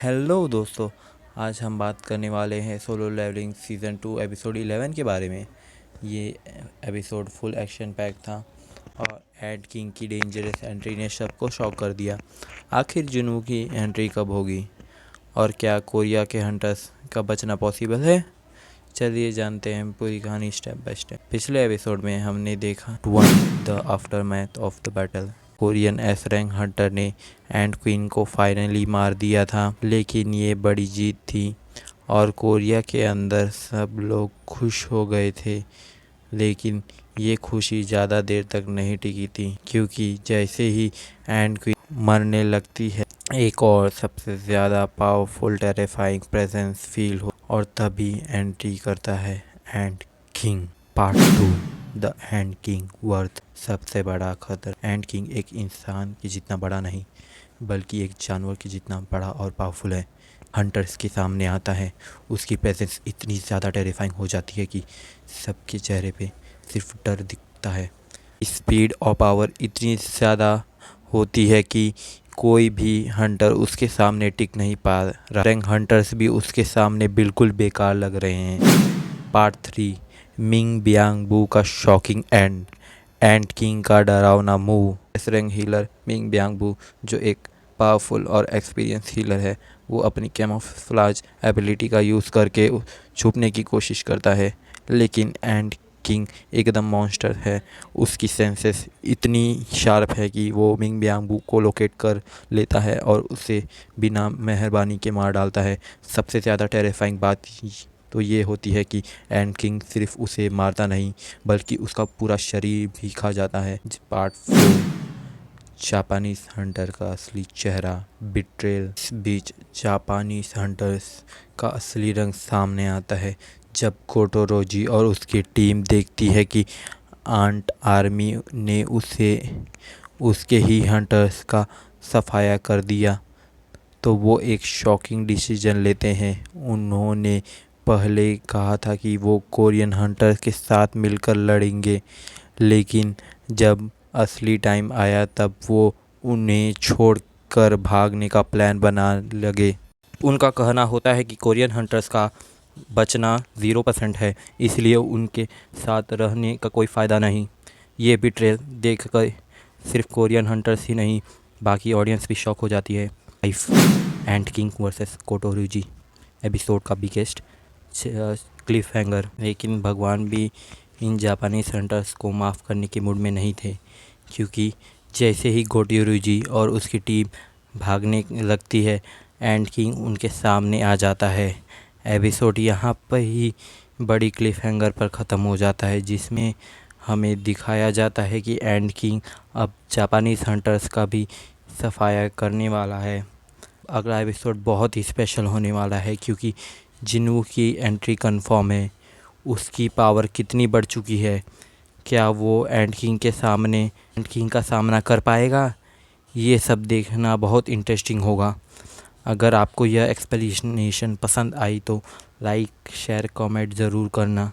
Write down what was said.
Hello दोस्तों, आज हम बात करने वाले हैं सोलो लेवलिंग सीज़न 2 एपिसोड 11 के बारे में। ये एपिसोड फुल एक्शन पैक था और एड किंग की डेंजरस एंट्री ने सबको शॉक कर दिया। आखिर जुनू की एंट्री कब होगी और क्या कोरिया के हंटर्स का बचना पॉसिबल है? चलिए जानते हैं पूरी कहानी स्टेप बाय स्टेप। पिछले एपिसोड में हमने देखा the aftermath of the battle. Korean S rank Hunter ने एंड क्वीन को फाइनली मार दिया था, लेकिन ये बड़ी जीत थी और कोरिया के अंदर सब लोग खुश हो गए थे। लेकिन ये खुशी ज़्यादा देर तक नहीं टिकी थी, क्योंकि जैसे ही एंड क्वीन मरने लगती है एक और सबसे ज़्यादा पावरफुल टेरिफाइंग प्रेजेंस फील हो और तभी एंट्री करता है and king part 2 the end king worth सबसे बड़ा खतरा। एंड किंग एक इंसान के जितना बड़ा नहीं, बल्कि एक जानवर के जितना बड़ा और पावरफुल है। हंटर्स के सामने आता है, उसकी प्रेजेंस इतनी ज़्यादा टेरिफाइंग हो जाती है कि सबके चेहरे पे सिर्फ डर दिखता है। स्पीड और पावर इतनी ज़्यादा होती है कि कोई भी हंटर उसके सामने टिक नहीं पा रहा। रैंक हंटर्स भी उसके सामने बिल्कुल बेकार लग रहे हैं। पार्ट 3 मिंग बियांग बू का शॉकिंग एंड किंग का डरावना move. S rank healer Ming Biyang Bu, जो एक पावरफुल और एक्सपीरियंस हीलर है, वो अपनी कैमोफ्लेज एबिलिटी का यूज़ करके छुपने की कोशिश करता है, लेकिन एंड किंग एकदम मॉन्स्टर है। उसकी सेंसेस इतनी शार्प है कि वो मिंग बियांग को लोकेट कर लेता है और उसे बिना मेहरबानी के मार डालता है। सबसे ज़्यादा टेरिफाइंग बात तो ये होती है कि एंड किंग सिर्फ उसे मारता नहीं, बल्कि उसका पूरा शरीर भी खा जाता है। पार्ट 4 जापानीज हंटर का असली चेहरा बिट्रेल। इस बीच जापानीज हंटर्स का असली रंग सामने आता है जब कोटोरोजी और उसकी टीम देखती है कि आंट आर्मी ने उसे उसके ही हंटर्स का सफाया कर दिया, तो वो एक शॉकिंग डिसीजन लेते हैं। उन्होंने पहले कहा था कि वो कोरियन हंटर्स के साथ मिलकर लड़ेंगे, लेकिन जब असली टाइम आया तब वो उन्हें छोड़कर भागने का प्लान बना लगे। उनका कहना होता है कि कोरियन हंटर्स का बचना 0% है, इसलिए उनके साथ रहने का कोई फ़ायदा नहीं। ये बिट्रेल देख कर सिर्फ कोरियन हंटर्स ही नहीं, बाकी ऑडियंस भी शॉक हो जाती है। एंड किंग वर्सेस कोटोरोजी एपिसोड का बिगेस्ट क्लिफ हैंगर। लेकिन भगवान भी इन जापानीज हंटर्स को माफ़ करने के मूड में नहीं थे, क्योंकि जैसे ही कोटोरोजी और उसकी टीम भागने लगती है, एंड किंग उनके सामने आ जाता है। एपिसोड यहाँ पर ही बड़ी क्लिफ हैंगर पर ख़त्म हो जाता है, जिसमें हमें दिखाया जाता है कि एंड किंग अब जापानीज हंटर्स का भी सफाया करने वाला है। अगला एपिसोड बहुत ही स्पेशल होने वाला है, क्योंकि जिनू की एंट्री कंफर्म है। उसकी पावर कितनी बढ़ चुकी है, क्या वो एंड किंग का सामना कर पाएगा? ये सब देखना बहुत इंटरेस्टिंग होगा। अगर आपको यह एक्सप्लेनेशन पसंद आई तो लाइक शेयर कमेंट ज़रूर करना।